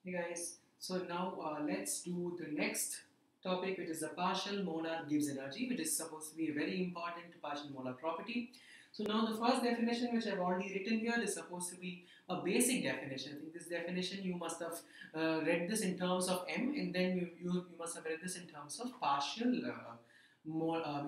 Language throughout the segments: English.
Hey guys, so now let's do the next topic, which is the partial molar Gibbs energy, which is supposed to be a very important partial molar property. So now the first definition, which I've already written here, is supposed to be a basic definition. I think this definition you must have read this in terms of M, and then you must have read this in terms of partial molar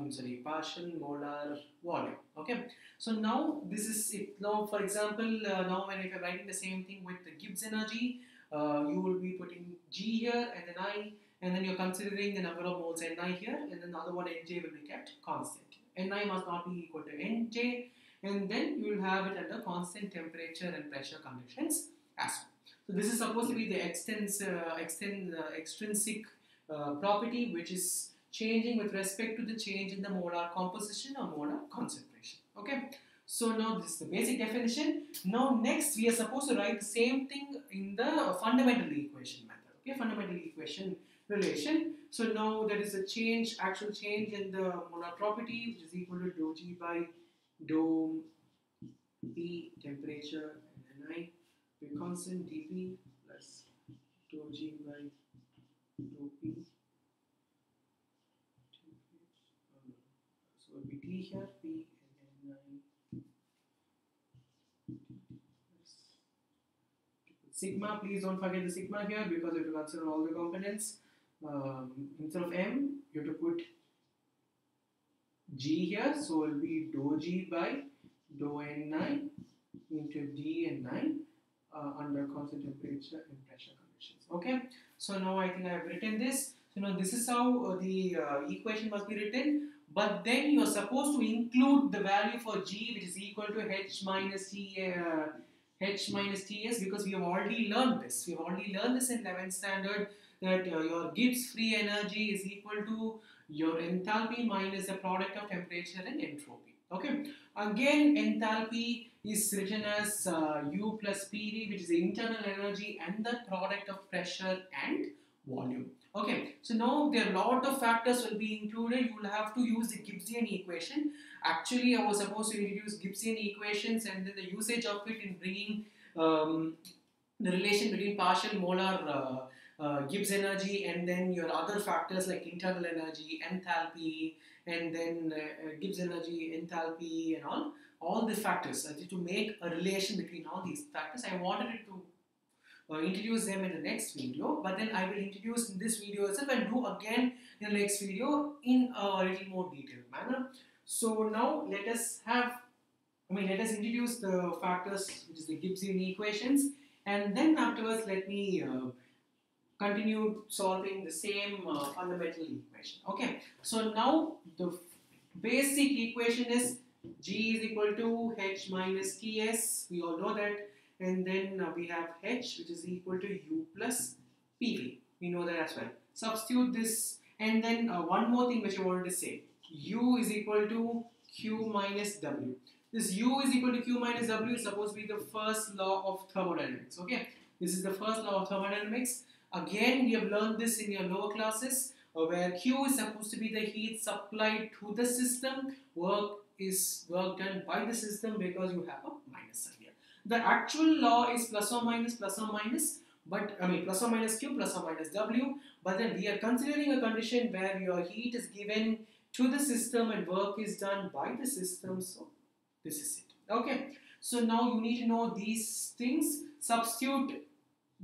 volume. Okay, so now this is it. Now, for example, now when if you're writing the same thing with the Gibbs energy, you will be putting G here and then I, and then you're considering the number of moles Ni here, and then the other one Nj will be kept constant. Ni must not be equal to Nj, and then you will have it under constant temperature and pressure conditions as well. So this is supposed to be the extrinsic property, which is changing with respect to the change in the molar composition or molar concentration. Okay. So now this is the basic definition. Now next we are supposed to write the same thing in the fundamental equation method. Okay, fundamental equation relation. So now there is a change, actual change in the molar property, which is equal to dou G by dou P temperature and Ni be constant dP plus dou G by dou P. So it will be T here, P and then Ni. Sigma, please don't forget the sigma here because you have to consider all the components. Instead of M, you have to put G here, so it will be dou G by dou Ni into D and Ni under constant temperature and pressure conditions. Okay, so now I think I have written this. So now this is how the equation must be written. But then you are supposed to include the value for G, which is equal to H minus Ts, because we have already learned this. We have already learned this in 11th standard that your Gibbs free energy is equal to your enthalpy minus the product of temperature and entropy. Okay. Again, enthalpy is written as U plus PV, which is the internal energy and the product of pressure and volume. Okay, so now there are a lot of factors will be included. You will have to use the Gibbsian equation. Actually, I was supposed to introduce Gibbsian equations and then the usage of it in bringing the relation between partial molar Gibbs energy and then your other factors like internal energy, enthalpy, and then Gibbs energy, enthalpy, and all the factors. To make a relation between all these factors, I wanted it to introduce them in the next video, but then I will introduce in this video itself and do again in the next video in a little more detailed manner. So now let us introduce the factors, which is the Gibbsian equations, and then afterwards let me continue solving the same fundamental equation. Okay, so now the basic equation is G is equal to H minus Ts. We all know that. And then we have H, which is equal to U plus PV. We know that as well. Substitute this, and then one more thing which I wanted to say. U is equal to Q minus W. This U is equal to Q minus W is supposed to be the first law of thermodynamics. Okay, this is the first law of thermodynamics. Again, we have learned this in your lower classes, where Q is supposed to be the heat supplied to the system. Work done by the system because you have a minus sign here. The actual law is plus or minus, but plus or minus Q, plus or minus W. But then we are considering a condition where your heat is given to the system and work is done by the system. So this is it. Okay. So now you need to know these things. Substitute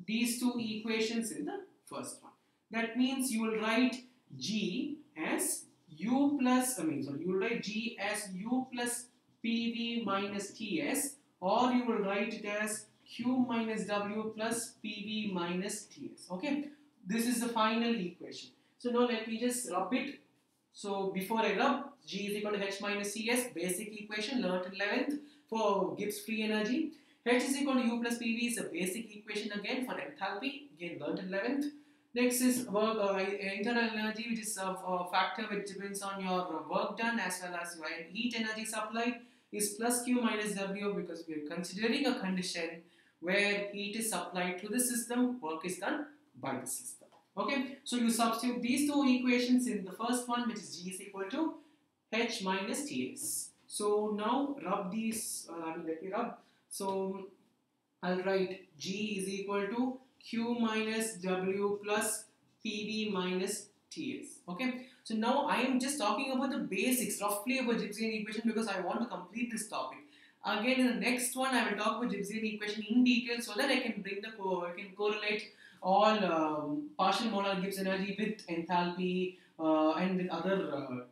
these two equations in the first one. That means you will write G as U plus, you will write G as U plus PV minus Ts, or you will write it as Q minus W plus PV minus Ts. Okay, this is the final equation. So now let me just rub it. So before I rub, G is equal to H minus Cs, basic equation learnt in 11th for Gibbs free energy. H is equal to U plus PV is a basic equation again for enthalpy, again learnt in 11th. Next is internal energy, which is a factor which depends on your work done as well as your heat energy supplied, is plus Q minus W, because we are considering a condition where heat is supplied to the system, work is done by the system. Okay, so you substitute these two equations in the first one, which is G is equal to H minus Ts. So now rub these, let me rub. So I'll write G is equal to Q minus W plus PV minus TS. Okay, so now I am just talking about the basics roughly about Gibbsian equation because I want to complete this topic. Again, in the next one, I will talk about Gibbsian equation in detail so that I can bring the I can correlate all partial molar Gibbs energy with enthalpy and with other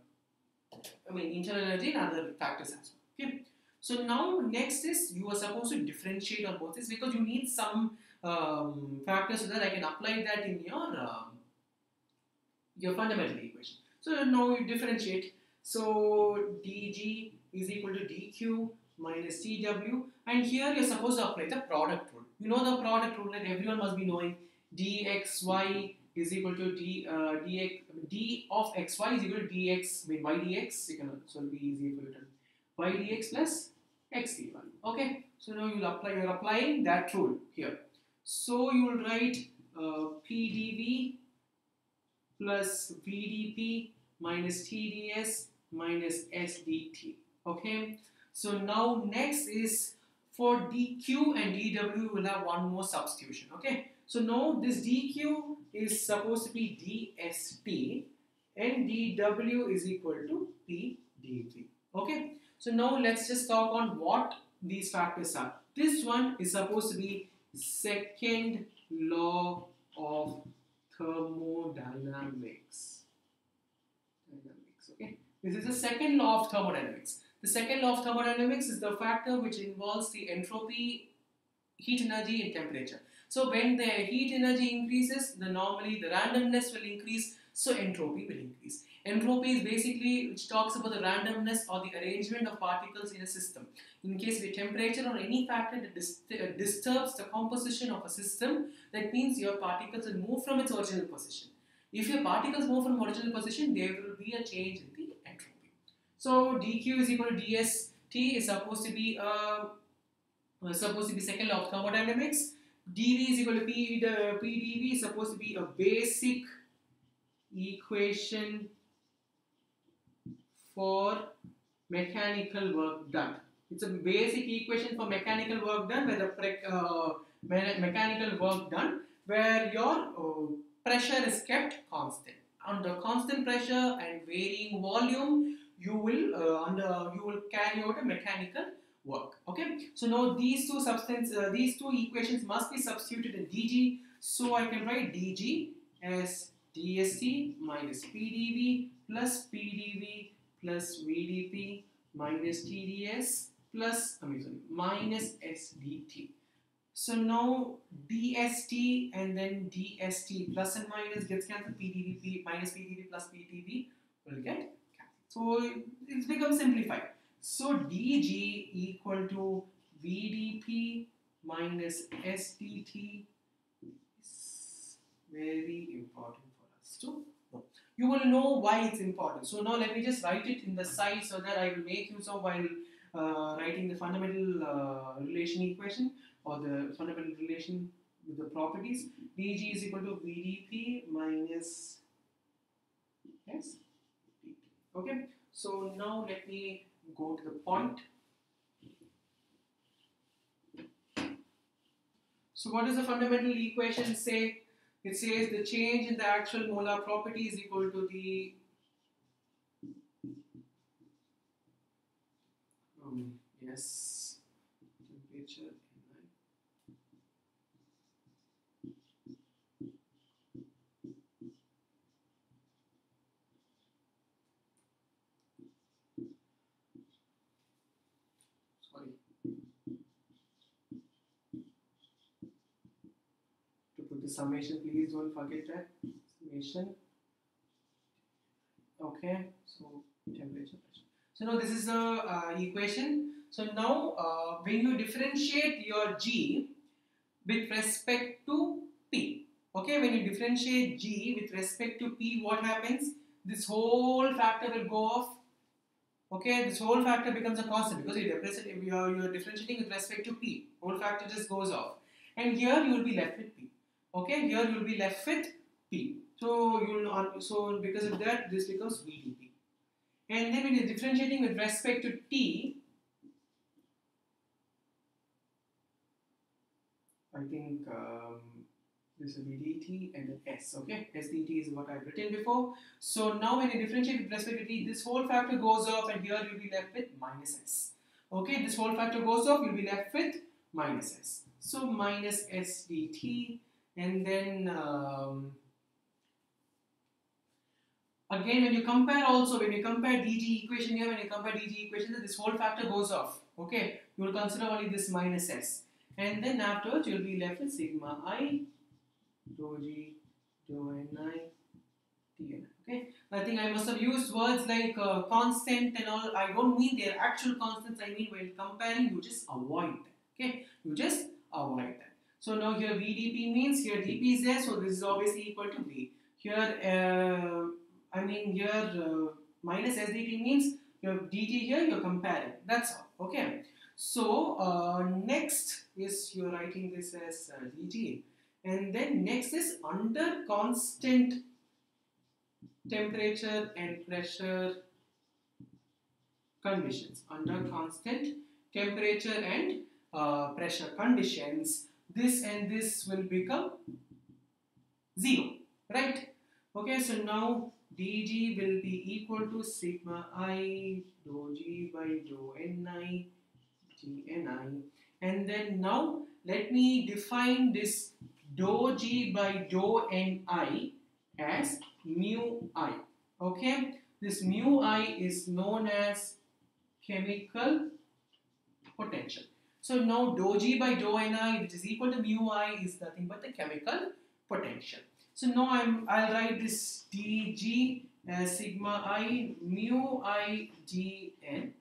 internal energy and other factors as well. Okay. So now next is you are supposed to differentiate on both this because you need some factors so that I can apply that in your fundamental equation. So now you differentiate. So dg is equal to dq minus tw, and here you're supposed to apply the product rule. You know the product rule that everyone must be knowing. Dxy is equal to d of xy is equal to dx, y dx. You can, so it'll be easy for you to y dx plus x dy. Okay, so now you're applying that rule here. So you will write pdv plus vdp minus tds minus sdt. Okay, so now next is for dq and dw, we will have one more substitution. Okay, so now this dq is supposed to be dst and dw is equal to pdv. Okay, so now let's just talk on what these factors are. This one is supposed to be second law of thermodynamics. Okay, this is the second law of thermodynamics. The second law of thermodynamics is the factor which involves the entropy, heat energy, and temperature. So when the heat energy increases, normally the randomness will increase, so entropy will increase. Entropy is basically which talks about the randomness or the arrangement of particles in a system. In case of temperature or any factor that disturbs the composition of a system, that means your particles will move from its original position. If your particles move from original position, there will be a change in the entropy. So dq is equal to dst is supposed to be second law of thermodynamics. dv is equal to pdv is supposed to be a basic equation for mechanical work done. It's a basic equation for mechanical work done where the mechanical work done where your pressure is kept constant. Under constant pressure and varying volume, you will carry out a mechanical work. Okay, so now these two equations must be substituted in dg. So I can write dg as dst minus pdv plus pdv plus vdp minus tds plus minus sdt. So now dst and then dst plus and minus gets cancelled. Pdv minus pdv plus pdv will get cancelled. So it's become simplified. So dg equal to vdp minus sdt is very important for us to know. You will know why it's important. So now let me just write it in the side so that I will make use of while writing the fundamental relation equation or the fundamental relation with the properties. dg is equal to vdp minus sdt. Okay, so now let me go to the point. So what does the fundamental equation say? It says the change in the actual molar property is equal to the temperature. Sorry. To put the summation, please don't forget that summation. Okay, so temperature, pressure. So now this is the equation. So now when you differentiate your g with respect to p, okay, when you differentiate g with respect to p, what happens? This whole factor will go off. Okay, this whole factor becomes a constant because you're differentiating with respect to p. Whole factor just goes off, and here you will be left with p. Okay, here you will be left with p. So because of that, this becomes vdp. And then when you're differentiating with respect to t, I think This will be dt and then s. Okay, s dt is what I've written before. So now when you differentiate with respect to t, this whole factor goes off, and here you'll be left with minus s. Okay, this whole factor goes off, you'll be left with minus s. So minus s dt, and then again when you compare also, when you compare dg equation here, when you compare dg equation, this whole factor goes off. Okay, you will consider only this minus s, and then afterwards you'll be left with sigma I dou g dou ni dn. Okay, I think I must have used words like constant and all. I don't mean their actual constants. I mean when comparing, you just avoid that. Okay, you just avoid that. So now here VDP means here dP is there, so this is obviously equal to V. Here, I mean here minus SDT means you have dt here. You're comparing. That's all. Okay. So next is you're writing this as dt, and then next is under constant temperature and pressure conditions. Under constant temperature and pressure conditions, this and this will become 0, right? Okay, so now dg will be equal to sigma I dou g by dou ni dni, and then now let me define this dou g by dou ni as mu I. Okay, this mu I is known as chemical potential. So now dou g by dou ni, which is equal to mu I, is nothing but the chemical potential. So now I'll write this dg as sigma I mu I dn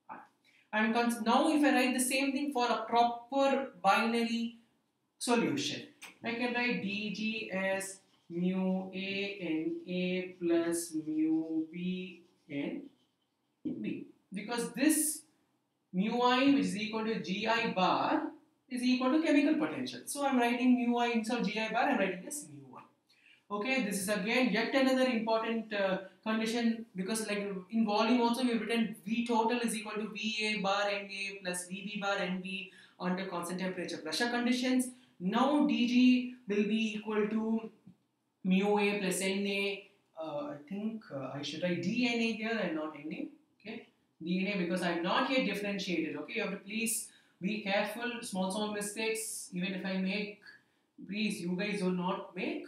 I. Now if I write the same thing for a proper binary solution, I can write dg as mu a n a plus mu b n b, because this mu I, which is equal to gi bar, is equal to chemical potential. So I'm writing mu I instead of gi bar, I'm writing as mu I. Okay, this is again yet another important condition, because like in volume also we've written V total is equal to VA bar NA plus VB bar NB under constant temperature pressure conditions. Now dg will be equal to mu A plus Na. I think I should write dNA here and not Na. Okay, dNA, because I have not yet differentiated. Okay, you have to please be careful. Small mistakes, even if I make, please you guys do not make.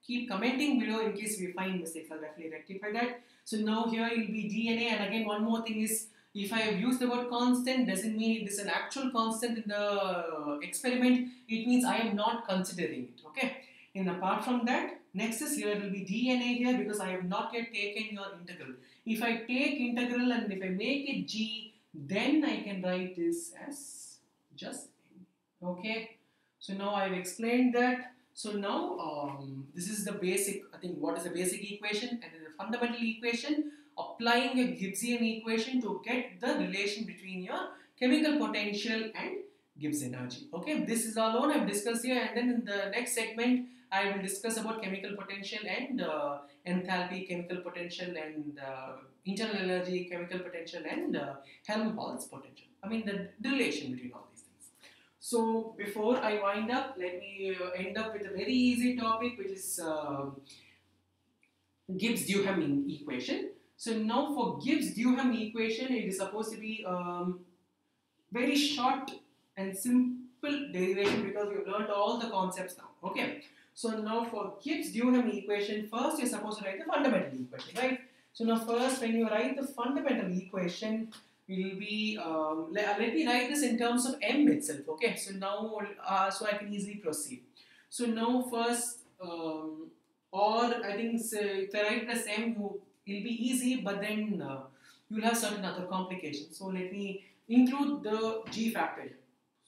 Keep commenting below in case we find mistakes. I'll definitely rectify that. So now here it will be dNA, and again one more thing is, if I have used the word constant, doesn't mean it is an actual constant in the experiment. It means I am not considering it. Okay. And apart from that, next is here will be dNA here, because I have not yet taken your integral. If I take integral and if I make it g, then I can write this as just n. Okay. So now I've explained that. So now this is the basic, I think, what is the basic equation, and then the fundamental equation, applying a Gibbsian equation to get the relation between your chemical potential and Gibbs energy. Okay, this is all I've discussed here, and then in the next segment I will discuss about chemical potential and enthalpy, chemical potential, and internal energy, chemical potential, and Helmholtz potential. I mean the relation between all these things. So before I wind up, let me end up with a very easy topic, which is Gibbs-Duhem equation. So now for Gibbs-Duhem equation, it is supposed to be very short and simple derivation, because we've learned all the concepts now. Okay. So now for Gibbs-Duhem equation, first you're supposed to write the fundamental equation, right? So now first, when you write the fundamental equation, will be let me write this in terms of m itself. Okay, so now so I can easily proceed. So now first or I think if I write this m, it will be easy, but then you will have certain other complications. So let me include the g factor here.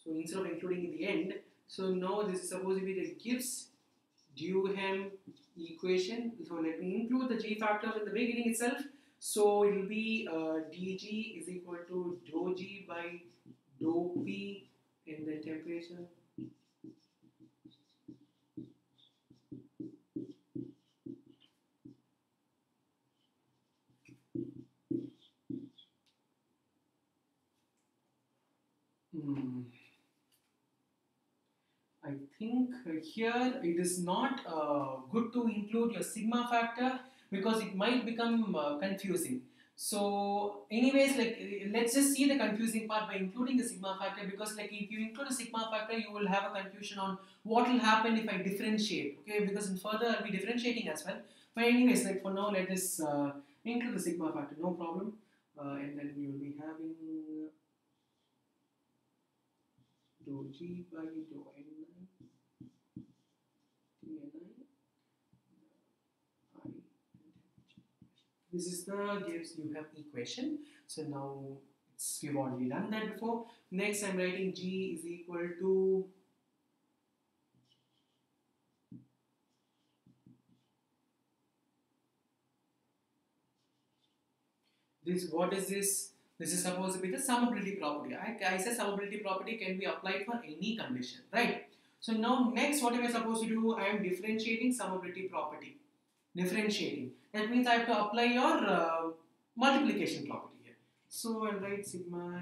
So instead of including in the end, so now this is supposed to be the Gibbs-Duhem equation. So let me include the g factor in the beginning itself. So it will be dg is equal to dou g by dou p in the temperature. I think here it is not good to include your sigma factor because it might become confusing. So, anyways, like let's just see the confusing part by including the sigma factor, because like if you include a sigma factor, you will have a confusion on what will happen if I differentiate. Okay, because in further I'll be differentiating as well. But anyways, like for now, let us include the sigma factor, no problem. And then you will be having dou G by dou Ni. This is the Gibbs Newham equation. So now we've already done that before. Next, I'm writing G is equal to this. What is this? This is supposed to be the summability property. I said summability property can be applied for any condition, right? So now next, what am I supposed to do? I am differentiating summability property. Differentiating. That means I have to apply your multiplication property here. So I'll write sigma.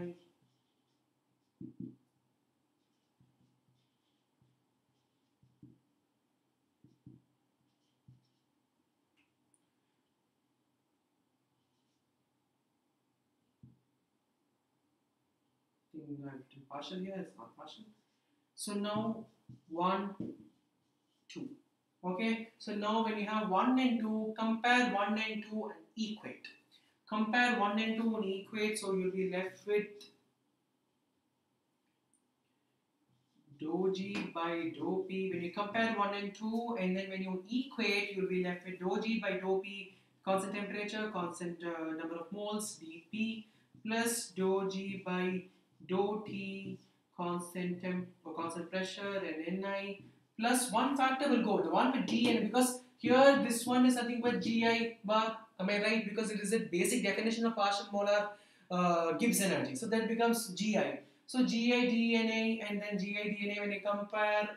I have written partial here, it's not partial. So now 1, 2. Okay, so now when you have 1 and 2, compare 1 and 2 and equate. Compare 1 and 2 and equate, so you'll be left with dou G by dou P. When you compare 1 and 2, and then when you equate, you'll be left with dou G by dou P, constant temperature, constant number of moles, dP, plus dou G by dou T, constant temp or constant pressure, and Ni, plus one factor will go, the one with G, and because here this one is nothing but Gi bar, am I right? Because it is a basic definition of partial molar Gibbs energy, so that becomes Gi. So Gi dNA and then Gi dNA, when you compare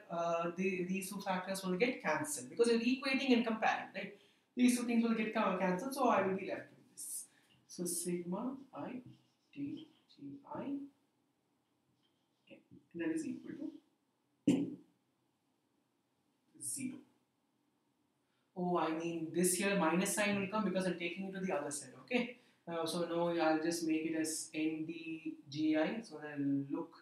these two factors will get cancelled because you're equating and comparing, right? These two things will get cancelled, so I will be left with this. So sigma I d Gi that is equal to 0. Oh, I mean this here minus sign will come because I'm taking it to the other side, okay? So now I'll just make it as NDGI, so that will look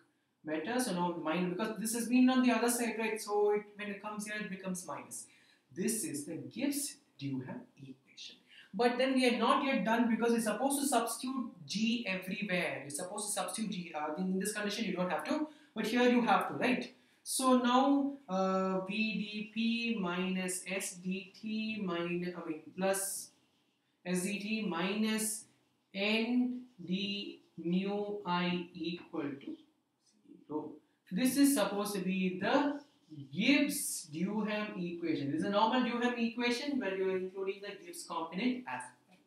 better. So now mine, because this has been on the other side, right? So when it comes here, it becomes minus. This is the Gibbs Duhem equation. But then we are not yet done because we're supposed to substitute G everywhere. You're supposed to substitute G. In this condition, you don't have to, but here you have to, right? So now VdP minus SDT minus, plus SDT minus ND mu I equal to 0. This is supposed to be the Gibbs Duhem equation. This is a normal Duhem equation where you are including the Gibbs component as well.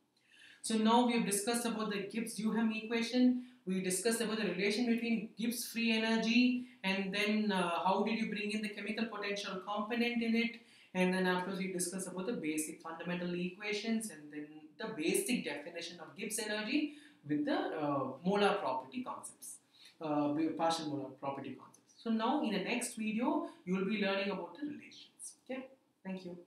So now we have discussed about the Gibbs Duhem equation. We discussed about the relation between Gibbs free energy, and then how did you bring in the chemical potential component in it, and then afterwards we discussed about the basic fundamental equations and then the basic definition of Gibbs energy with the molar property concepts, partial molar property concepts. So now in the next video you will be learning about the relations. Okay, thank you.